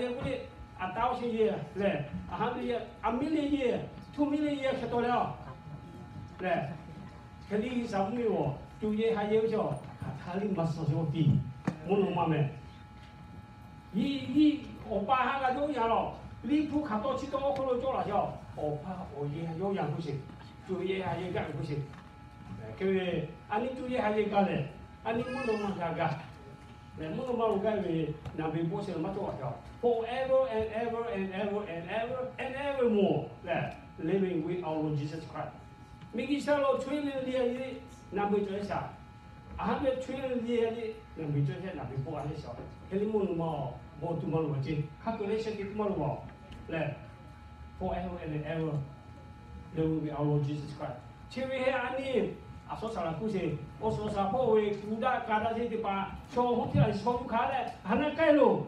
有嗰啲1000 year 咧，100 year、1,000,000 year、2,000,000 year 吃多了，咧，佢哋15年喎，做嘢係要咗，他哋乜事都變，冇弄乜咩？我爸下個有人咯，你不看到去到我可能做了叫，我怕我也有人不行，做嘢係要干不行，佢安尼做嘢係要干咧，安尼冇弄乜嘢干。冇弄乜嘢干嘅，那邊保險乜做啊？Forever and ever and ever and ever and ever more 咧 ，living with our Lord Jesus Christ。咪其實咯，2000年嘅，那邊做啥？120 年嘅，那邊做啥？那邊保安嘅少，佢哋冇弄冇做乜嘢啫，calculation 佢冇弄咧。Forever and ever living with our Lord Jesus Christ。前面係安尼。所查啦，故事我所查破為古代加到這地方，從好啲人從卡咧，係那計路，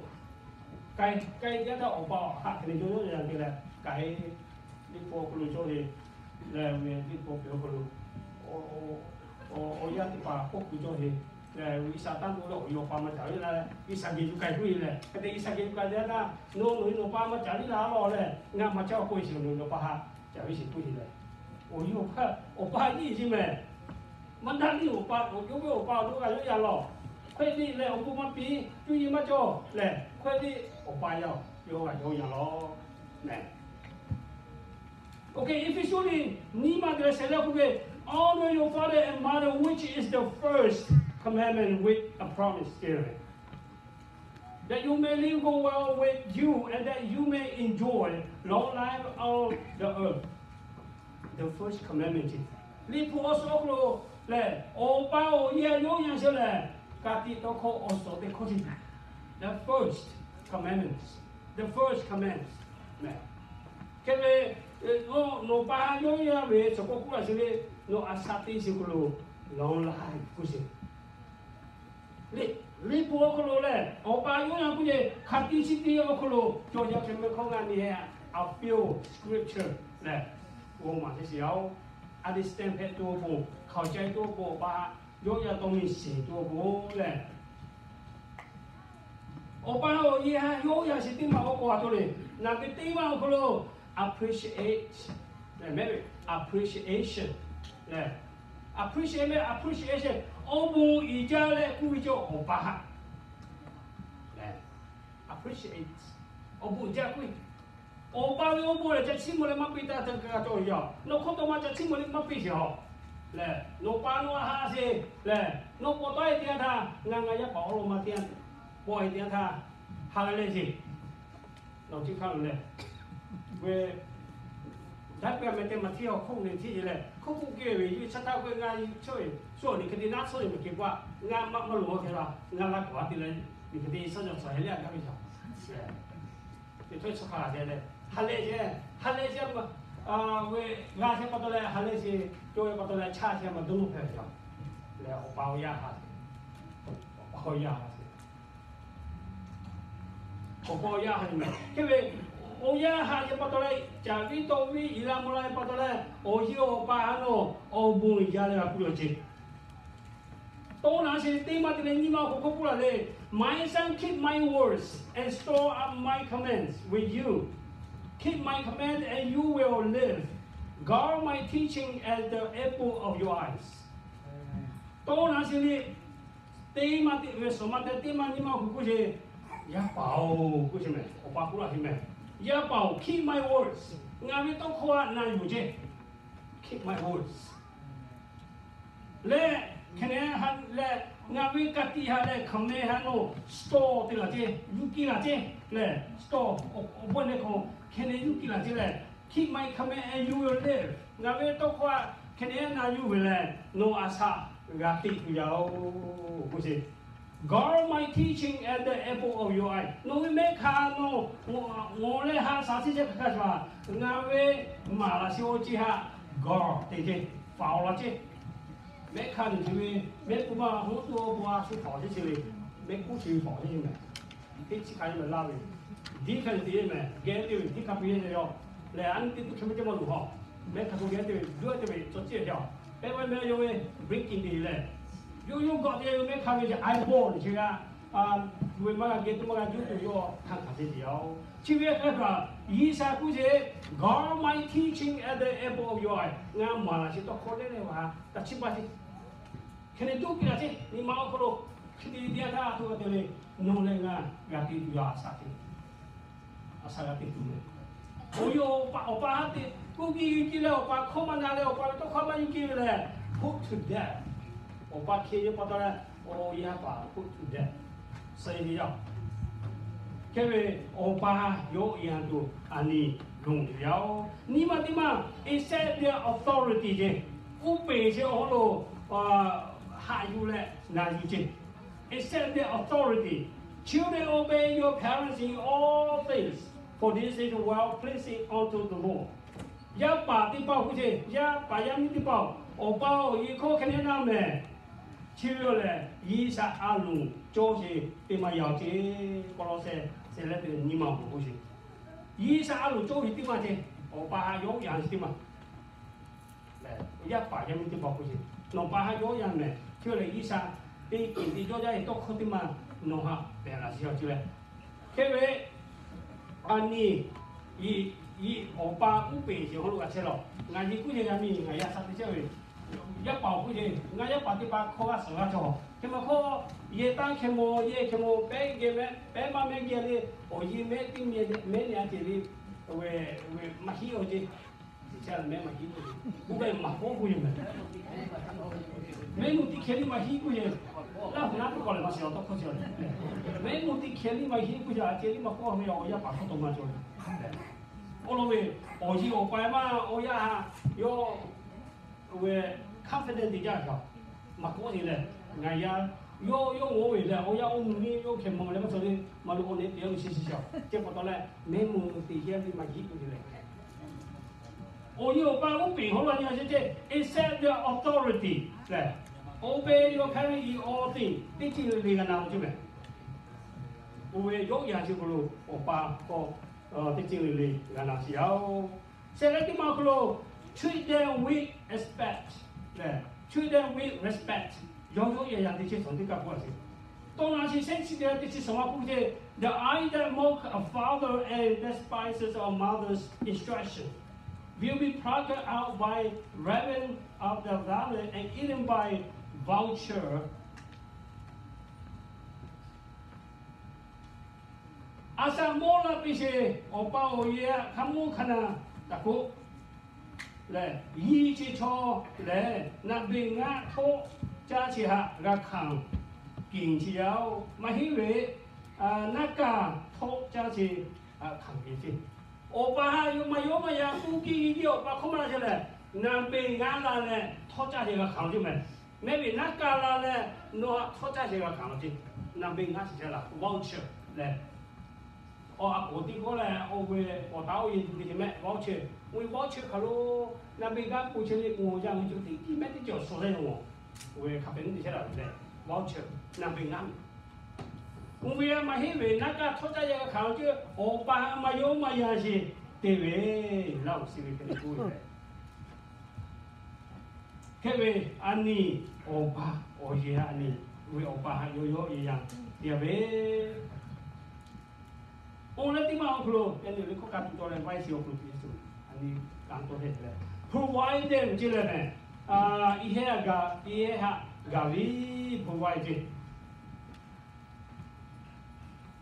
計一到我包，嚇，佢哋做咗樣嘅咧，計呢個佢哋做嘅，咧呢個表佢哋，我一啲話幫佢做嘅，為啥單獨咧我要幫乜就呢咧，為啥佢要計佢咧？佢哋為啥佢計咧？那我幫乜就呢啦咯咧，啱乜就貴少你幫下，就係時貴咧，我怕呢啲咩？問他你有包，我有沒有包？都係有人咯。快啲咧，我冇乜俾，注意乜做咧？快啲，我包有人咯。咧。Okay, if surely niemand嘅寫咗佢 honor your father and mother, which is the first commandment with a promise here, that you may live go well with you and that you may enjoy long life on the earth. The first commandment. 你破所咯。咧，我把我也有樣事咧，家己都靠我所的確信。The first commandments, the first commandments， 咧，因為我把有樣嘢做過過來時咧，我阿殺啲少個咯，long life 嗰時。你破個咯咧，我把有樣嘢家己是啲我個咯，做咗什麼講緊嘢？A few scripture 咧，我嘛嘅時候。understand 係多步，เข้าใจ多步把有樣東西寫多步咧。我把我嘢有樣是點嘛？我講咗咧，那個點嘛？我講 appreciate， 咧咩 appreciation 咧 appreciation， 我冇而家咧故意做我把咧 appreciate， 我冇而家故意。我把我冇咧，就起碼你乜俾得得個做嘢，我看到嘛就起碼你乜俾少，咧，我把我下是咧，我不多一點他，我一包羅馬點，多一點他，下來咧是，我就看咧，為，但係咪點嘛？睇下空年天咧，空嘅為要出頭佢啱出去，所以你佢哋拿出嚟咪結果，啱乜攞佢啦，啱拉掛啲咧，你佢哋身上曬咧咁樣，係，你推出下嚟咧。할래지 뭐 왜 가세 받을래 할래지 교회 받을래 차세 뭐 너무 편해요. 내가 오빠야 하세. 오빠야 하세. 오빠야 하지만 그왜 오야 하지 받을래 자기 도미 일하물래 받을래 오히 오빠 하노 오분 이하래가 부르지. 또 나시 때마다 니마 고고 부르래. My son keep my words and store up my commands with you. Keep my command and you will live. Guard my teaching as the apple of your eyes. 當然是你，第一嘛，為什麼的第一嘛，你嘛嗰些一包嗰些咩？我把嗰啲咩？一包 keep my words。我哋都講難有啫 ，keep my words。咧，可能係咧，我哋家己係咧，可能係攞 store 啲啦啫，預計啦啫，咧 store 我本嚟講。Can you kill us? Keep my command and you will live. 我哋都話 can you will no asa 壓啲有不是 Guard my teaching at the apple of your eye. No 咩卡 no 我咧下啥子啫卡啥？我哋馬來西亞之下 guard 對對，保啦啫。咩卡你係咩不嘛？好多不啊，去跑啲嚟，咩股市跑啲咩？啲錢係咪拉嘅？啲係啲咩？嘅啲啲卡片嚟咗，嚟安啲都全部點樣做好？咩卡片嘅啲，如果啲咪做啲咗，因為咩用嘅 breaking 啲咧，用嗰啲咩卡片就 iPhone 嚟㗎，为嘛给他们就都要看看这条。就业那个以下估计 God my teaching at the apple of your eye， 俺马是到考虑的话，但七八是，肯定都比那些，你马可能肯定dia他都个的弄那个亚地主要啥的，啊啥个地主的。我有把的，估计有了，把考嘛拿了，把都考嘛有几了 ，put to death。我把开就把到了，我也把 put to death， 所以你要。因为我把有样都安尼弄了，你嘛，accept their authority 啫，我背些好咯，还有嘞，那有啫 ，accept their authority. Children obey your parents in all things, for this is well pleasing unto the Lord. 要把的包不啫，要把人民的包，我包一口肯定那么。就嘞，以上阿龙就是对嘛要这个老师，现在的你嘛不行。以上阿龙就是对嘛这，我把它有样是对嘛，来，也把人民的包不行，弄把它有样呢，就嘞以上的经济作家也都可对嘛，弄下别了是要就嘞，因为安尼我把五百就好了，吃了，俺一个月人民俺也啥子叫嘞。一包不行，我一包的把考啊上啊做，他们考也当科目白个咩白嘛咩个哩，我一每定每年这里为马西我这，现在没马西过去，不该马过过去没，没目的看你马西过去，那不搞了嘛小到可笑了，没目的看你马西过去啊，这里嘛过没有我也把考动嘛做了，我认为我去我白嘛我也要。为 confident 的家伙，马过去嘞，俺呀，有我为了，我要我努力有看梦嘞，我说的，马路我那别有些小，结果到来没梦底下的马一过去嘞。我有把我背好了，你看现在 accept the authority， 对 ，obey your parents in all things， 这就是那个哪就没。我为有样就不如我把这就是那个哪是要，现在的马路。Treat them with respect， treat them with respect， 有也让这些从这个过去。当然是生气的这些什么不是 ？The eye that mock a father and despises a mother's instruction will be plucked out by raven of the valley and eaten by vulture。阿萨莫拉比些，我把我也看莫看呐，大哥。来，一起操来，那边啊拖加起下个扛，紧起了，嘛因为那个拖加起扛进去，我把有嘛呀，估计一条把空嘛起来，那边啊啦嘞拖加起个扛进来，那边那个啦嘞，那拖加起个扛进，那边啊是啥啦 ？voucher 来。我的过来，我导演的什么 voucher， 我 voucher 可咯，那边个过去的我讲就的，基本的就说的我卡边的些了嘞 voucher 那边个，我为嘛因为那个拖在一个考就我把嘛有嘛样是对位，老师会跟你讲的，因为安尼我也安尼，为我把有一样，对位。我那地方可能，因为国家做的外销可能是，安尼讲多些嘞。Provide them 之类的，一下咖喱 provide。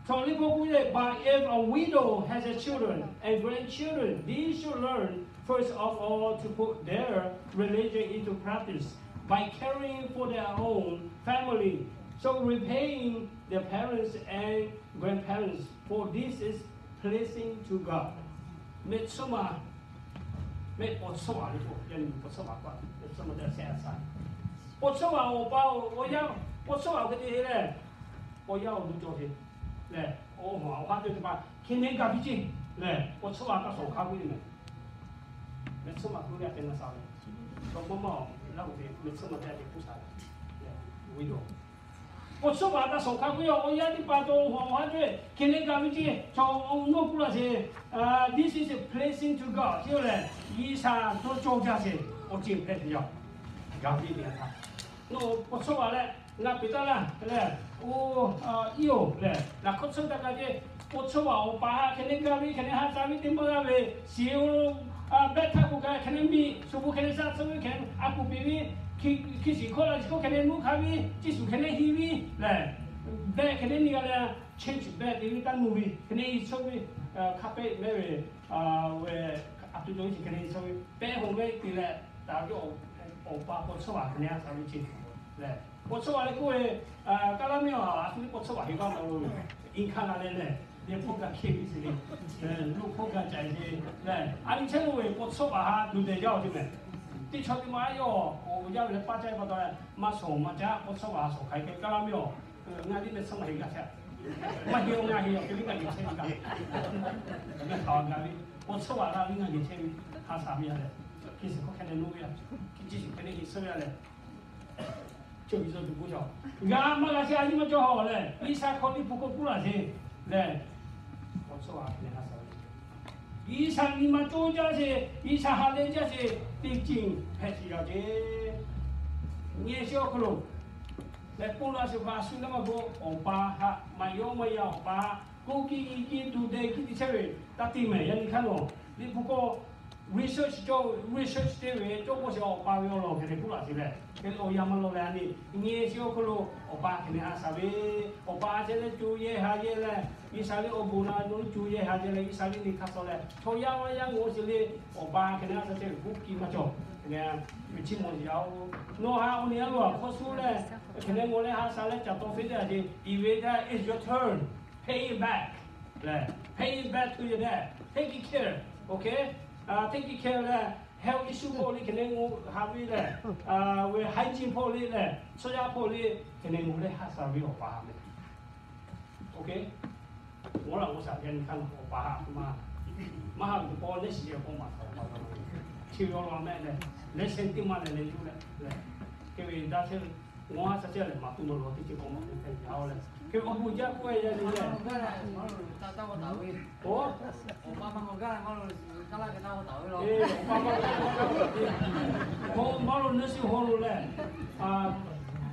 从你不会 but if a widow has a children and grandchildren, these should learn first of all to put their religion into practice by caring for their own family. So repaying their parents and grandparents, for this is pleasing to God. 没什么，没我吃完了不，人不吃完惯，什么叫下山？我吃完我吃完个这些嘞，我要录做些，嘞，我花就是把天天咖啡机，嘞，我吃完个手咖啡的没，没吃完都两天了啥的，说妈妈那我的没吃完这些不啥的，味道。我吃完的手咖啡哦，我要的把做黄对，天天咖啡机从弄过来些，this is pleasing to God， 就嘞，以上都做这些，我敬佩的要，咖啡点它，那我吃完了，那别的啦，嘞，我有嘞，那可抽大概的，我抽啊，我把肯定咖啡，肯定哈咖啡点么咖啡，西欧白塔不咖，肯定比，苏不肯定啥，苏不肯定阿不比比，去西可了，西肯定木咖啡，基础肯定稀微，嘞，白肯定那个嘞，change 白，因为单木比，肯定一抽比，咖啡没为为阿对东西肯定抽比，白红白对嘞，大概我把我抽啊，肯定哈咖啡进，嘞。我说话嘞，各位噶拉庙啊，你我说话，香港路印看下来嘞，你不敢 K B 是的，路不敢在的，来，阿你听我我说话哈，对得了的没？你瞧的嘛哟，我要来把这把到马上嘛家，我说话说开个噶拉庙，俺你那什么一个菜，嘛有俺有，给你个年轻人讲，那好俺的，我说话啦，你个年轻人他啥面嘞？其实我看见路呀，继续肯定是什么嘞？就一直都不晓，俺们那些阿姨们就好嘞，一下考虑不过不了些，嘞，我说话跟他说，一下你们做家些，一下还得家些，毕竟还是要些，年小可喽，来不了是话说那么多，我爸哈没有爸，估计已经都得给你车位，打对没？你看咯，你不过。research 这位做过小巴维罗肯定不拉是嘞，跟欧亚马罗来你，你小可罗欧巴肯定还啥呗，欧巴现在就业下去嘞，伊啥哩欧布那侬就业下去嘞，伊啥哩你卡说嘞，同样我是哩欧巴肯定还是这个不给嘛做，肯定有钱么子要，侬还我年罗可数嘞，肯定我嘞还啥嘞叫多费的去，以为他 is your turn, pay it back， 嘞 ，pay it back to your dad, take it care, okay？take care 咧 ，health issue 破哩肯定我下邊咧，為hygiene破哩咧，出家破哩肯定我咧黑晒俾我爸嘅 ，OK？ 我啦我成日看我爸嘛，馬上就幫你事要幫埋頭，跳咗落咩咧？你先點嘛嚟你做咧？佢為打車，我實際嚟嘛都冇攞啲錢幫我哋朋友咧。佢我每家貴呀你咧。我爸爸我家我噶拉给他我倒了。我马路那时候嘞，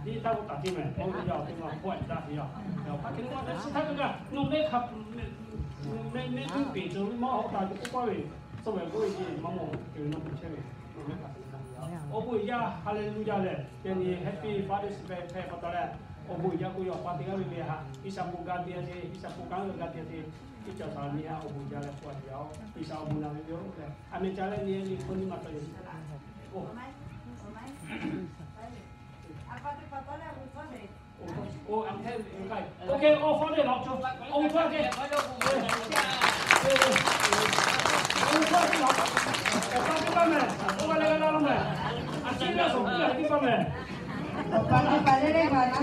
你打我打的没？我要对嘛，我打的要他肯定我其他这个弄没卡没对别州的毛好大就不管为，作为我一些毛毛就弄不起来，弄没卡。我不一样，哈利路亚嘞，给你 Happy Father's Day 拍不到嘞。我不一样，我要把这个里面哈，一上不干的些，一上不干的干的些。一叫啥你啊？我不家来过掉，一上不那个掉嘞，还没家来你婚礼嘛都有。哦。我安排应该 ，OK， 我放在老就，我放在，我放在老，我放在外面，我把那个老了没？啊，这个手机在地方没？我放在外面。